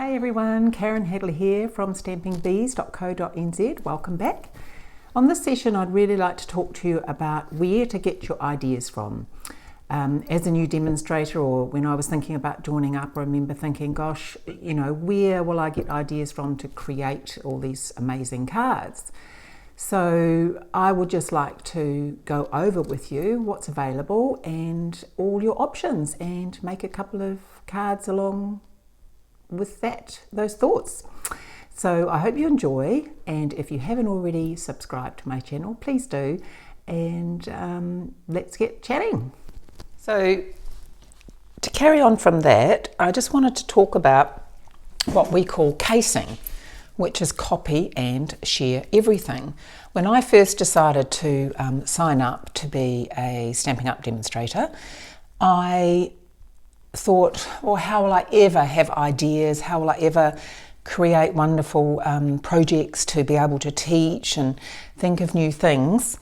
Hi everyone, Karen Hadley here from stampingbees.co.nz. Welcome back. On this session I'd really like to talk to you about where to get your ideas from. As a new demonstrator, or when I was thinking about joining up, I remember thinking, gosh, where will I get ideas from to create all these amazing cards? So I would just like to go over with you what's available and all your options and make a couple of cards along with those thoughts. So I hope you enjoy, and if you haven't already subscribed to my channel, please do, and let's get chatting. So to carry on from that, I just wanted to talk about what we call casing, which is copy and share everything. When I first decided to sign up to be a Stampin' Up! Demonstrator, I thought, well, how will I ever have ideas? How will I ever create wonderful projects to be able to teach and think of new things?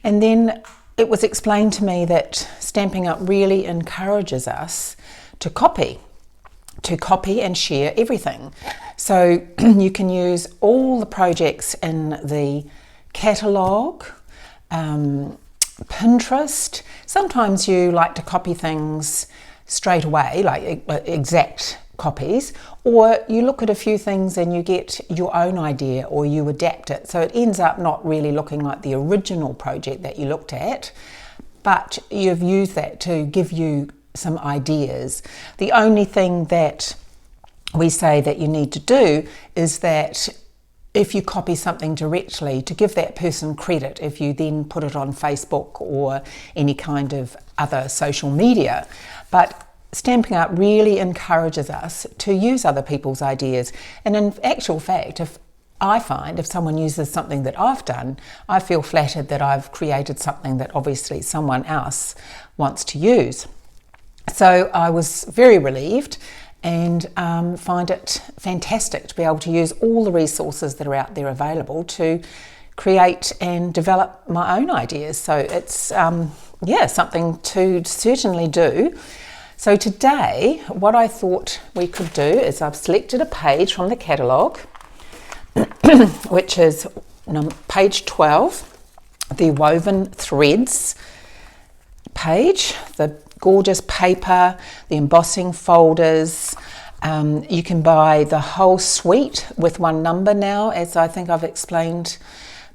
And then it was explained to me that Stampin' Up! Really encourages us to copy and share everything. So you can use all the projects in the catalogue, Pinterest. Sometimes you like to copy things straight away, like exact copies, or you look at a few things and you get your own idea or you adapt it. So it ends up not really looking like the original project that you looked at, but you've used that to give you some ideas. The only thing that we say that you need to do is that if you copy something directly, to give that person credit if you then put it on Facebook or any kind of other social media. But Stampin' Up! Really encourages us to use other people's ideas. And in actual fact, if someone uses something that I've done, I feel flattered that I've created something that obviously someone else wants to use. So I was very relieved and find it fantastic to be able to use all the resources that are out there available to create and develop my own ideas. So it's something to certainly do. So today what I thought we could do is I've selected a page from the catalogue which is page 12, the woven threads page, the gorgeous paper, the embossing folders. You can buy the whole suite with one number now, as I think I've explained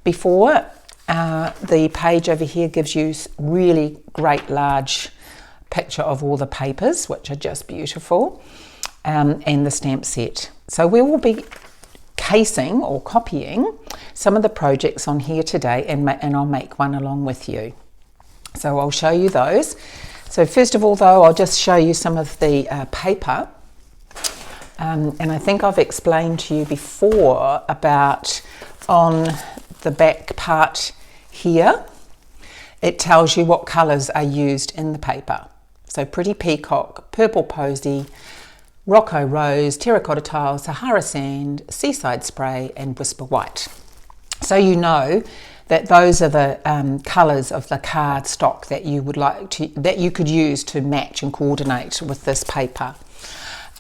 before. The page over here gives you really great large picture of all the papers, which are just beautiful, and the stamp set. So we will be casing or copying some of the projects on here today, and I'll make one along with you. So I'll show you those. So first of all though, I'll just show you some of the paper. And I think I've explained to you before about on the back part here, it tells you what colours are used in the paper. So Pretty Peacock, Purple Posy, Rocco Rose, Terracotta Tile, Sahara Sand, Seaside Spray and Whisper White. So you know that those are the colours of the card stock that you could use to match and coordinate with this paper.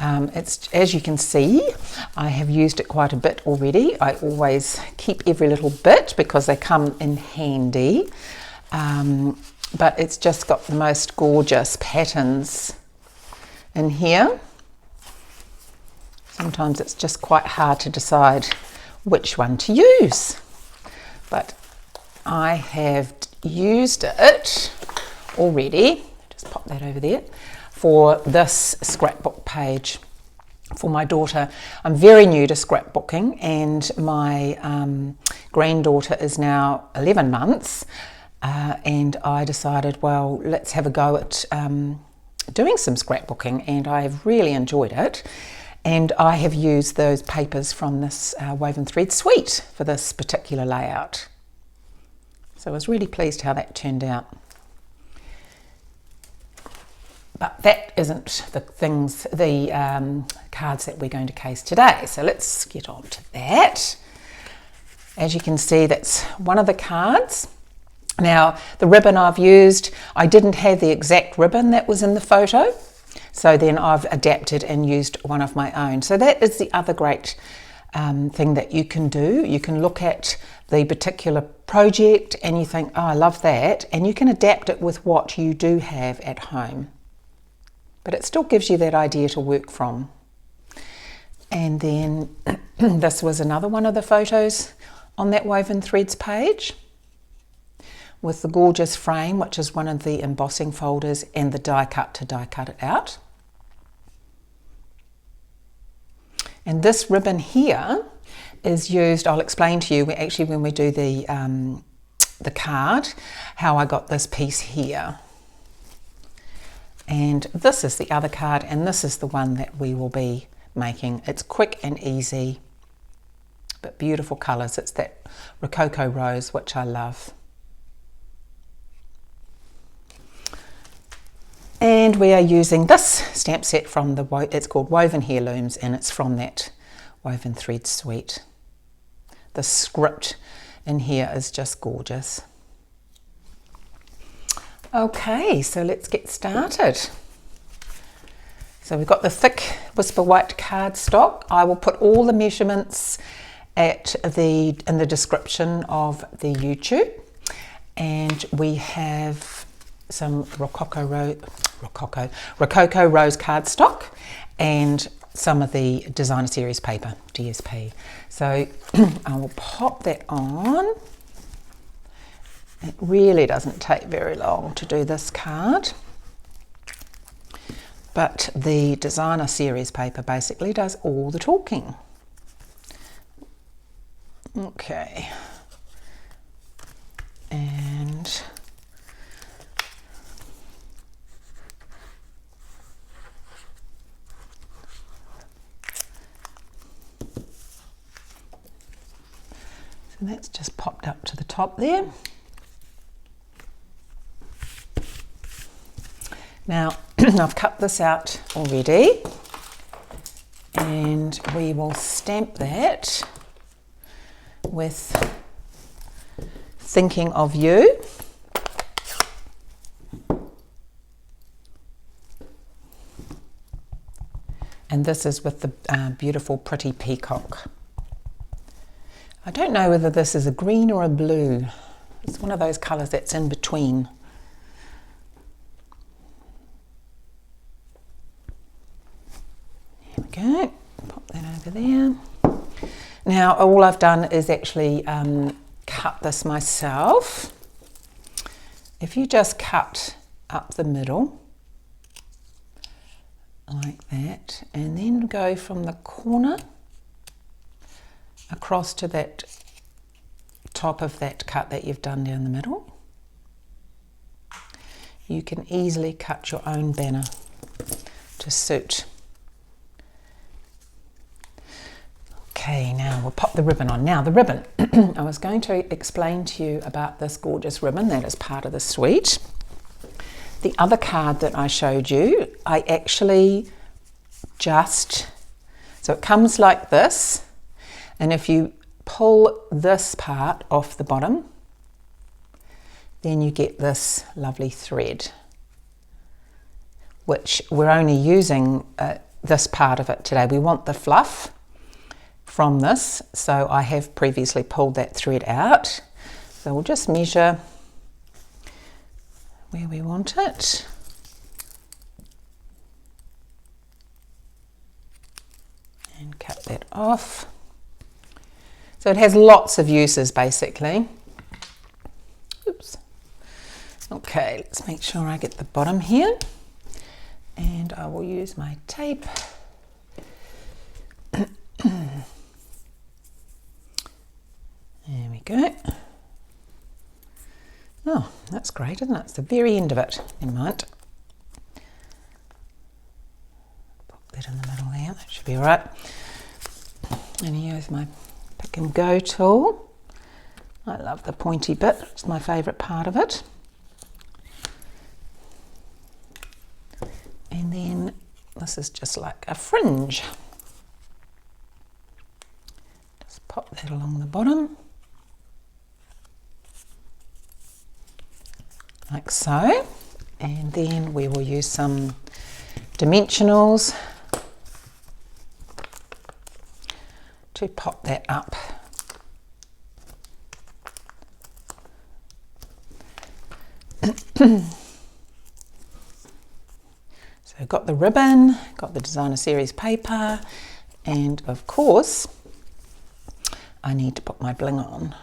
It's, as you can see, I have used it quite a bit already. I always keep every little bit because they come in handy. But it's just got the most gorgeous patterns in here. Sometimes it's just quite hard to decide which one to use, but I have used it already, just pop that over there, for this scrapbook page for my daughter. I'm very new to scrapbooking, and my granddaughter is now 11 months, and I decided, well, let's have a go at doing some scrapbooking, and I have really enjoyed it. And I have used those papers from this woven thread suite for this particular layout. So I was really pleased how that turned out. But that isn't the cards that we're going to case today. So let's get on to that. As you can see, that's one of the cards. Now, the ribbon I've used, I didn't have the exact ribbon that was in the photo. So then I've adapted and used one of my own. So that is the other great thing that you can do. You can look at the particular project and you think, oh, I love that, and you can adapt it with what you do have at home. But it still gives you that idea to work from. And then this was another one of the photos on that Woven Threads page with the gorgeous frame, which is one of the embossing folders, and the die cut to die cut it out. And this ribbon here is used, I'll explain to you, when we do the card, how I got this piece here. And this is the other card, and this is the one that we will be making. It's quick and easy, but beautiful colours. It's that Rococo rose, which I love. And we are using this stamp set from it's called Woven Heirlooms, and it's from that Woven Threads suite. The script in here is just gorgeous. Okay, so let's get started. So we've got the thick Whisper White cardstock. I will put all the measurements in the description of the YouTube. And we have some Rococo Rose cardstock and some of the Designer Series paper, DSP. So I will pop that on. It really doesn't take very long to do this card, but the Designer Series paper basically does all the talking. Okay, and so that's just popped up to the top there. Now I've cut this out already, and we will stamp that with Thinking of You. And this is with the beautiful Pretty Peacock. I don't know whether this is a green or a blue. It's one of those colours that's in between. There we go, pop that over there. Now all I've done is actually cut this myself. If you just cut up the middle like that, and then go from the corner across to that top of that cut that you've done down the middle, you can easily cut your own banner to suit. Okay, now we'll pop the ribbon on. Now the ribbon, I was going to explain to you about this gorgeous ribbon that is part of the suite. The other card that I showed you, I actually so it comes like this, and if you pull this part off the bottom, then you get this lovely thread, which we're only using this part of it today. We want the fluff from this, so I have previously pulled that thread out. So we'll just measure where we want it. And cut that off. So it has lots of uses basically. Oops. Okay, let's make sure I get the bottom here. And I will use my tape. There we go. Oh, that's great, isn't it? It's the very end of it. Never mind. Pop that in the middle there. That should be all right. And use my pick and go tool. I love the pointy bit. It's my favourite part of it. And then this is just like a fringe. Just pop that along the bottom. Like so, and then we will use some dimensionals to pop that up. So got the ribbon, got the designer series paper, and of course I need to put my bling on.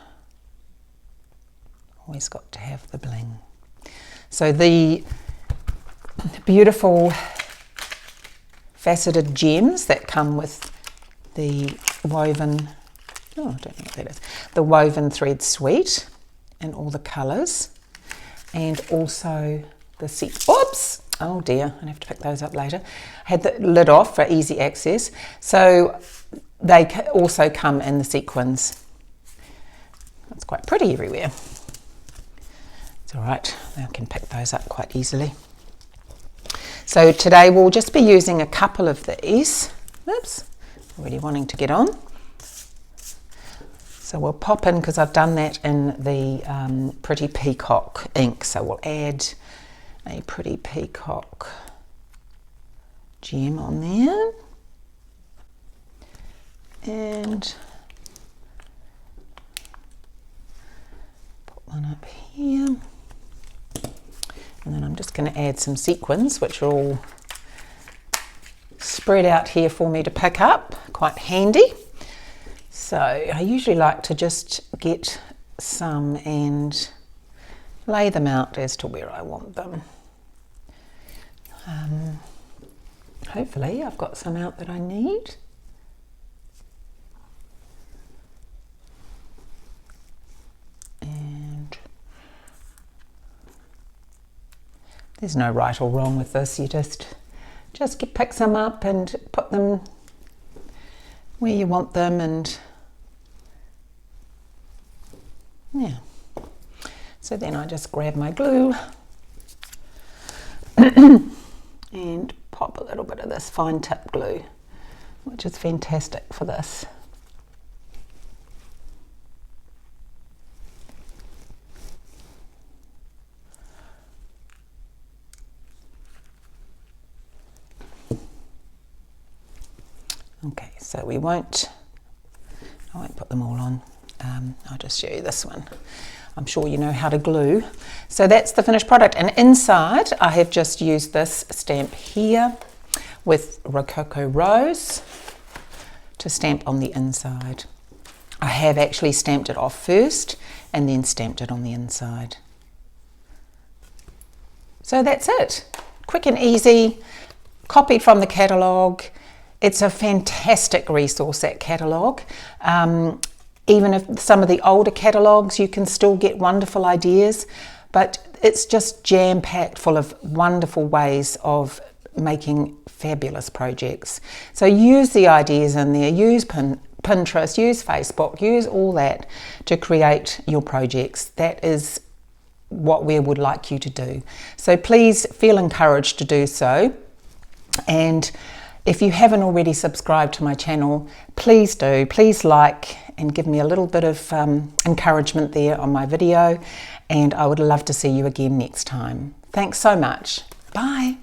Always got to have the bling. So the beautiful faceted gems that come with the woven, oh, I don't know what that is, the woven thread suite in all the colours, and also the oops, oh dear, I have to pick those up later. I had the lid off for easy access. So they also come in the sequins. It's quite pretty everywhere. It's all right, I can pick those up quite easily. So today we'll just be using a couple of these. Oops, already wanting to get on. So we'll pop in, because I've done that in the Pretty Peacock ink. So we'll add a Pretty Peacock gem on there. And put one up here. And then I'm just going to add some sequins, which are all spread out here for me to pick up. Quite handy. So I usually like to just get some and lay them out as to where I want them. Hopefully I've got some out that I need. And there's no right or wrong with this. You just pick some up and put them where you want them, and yeah. So then I just grab my glue and pop a little bit of this fine tip glue, which is fantastic for this. Okay, so I won't put them all on. I'll just show you this one. I'm sure you know how to glue. So that's the finished product, and inside I have just used this stamp here with Rococo Rose to stamp on the inside. I have actually stamped it off first and then stamped it on the inside. So that's it. Quick and easy, copied from the catalogue. It's a fantastic resource, that catalogue. Even if some of the older catalogues, you can still get wonderful ideas, but it's just jam-packed full of wonderful ways of making fabulous projects. So use the ideas in there, use Pinterest, use Facebook, use all that to create your projects. That is what we would like you to do. So please feel encouraged to do so. And if you haven't already subscribed to my channel, please do. Please like and give me a little bit of encouragement there on my video. And I would love to see you again next time. Thanks so much. Bye.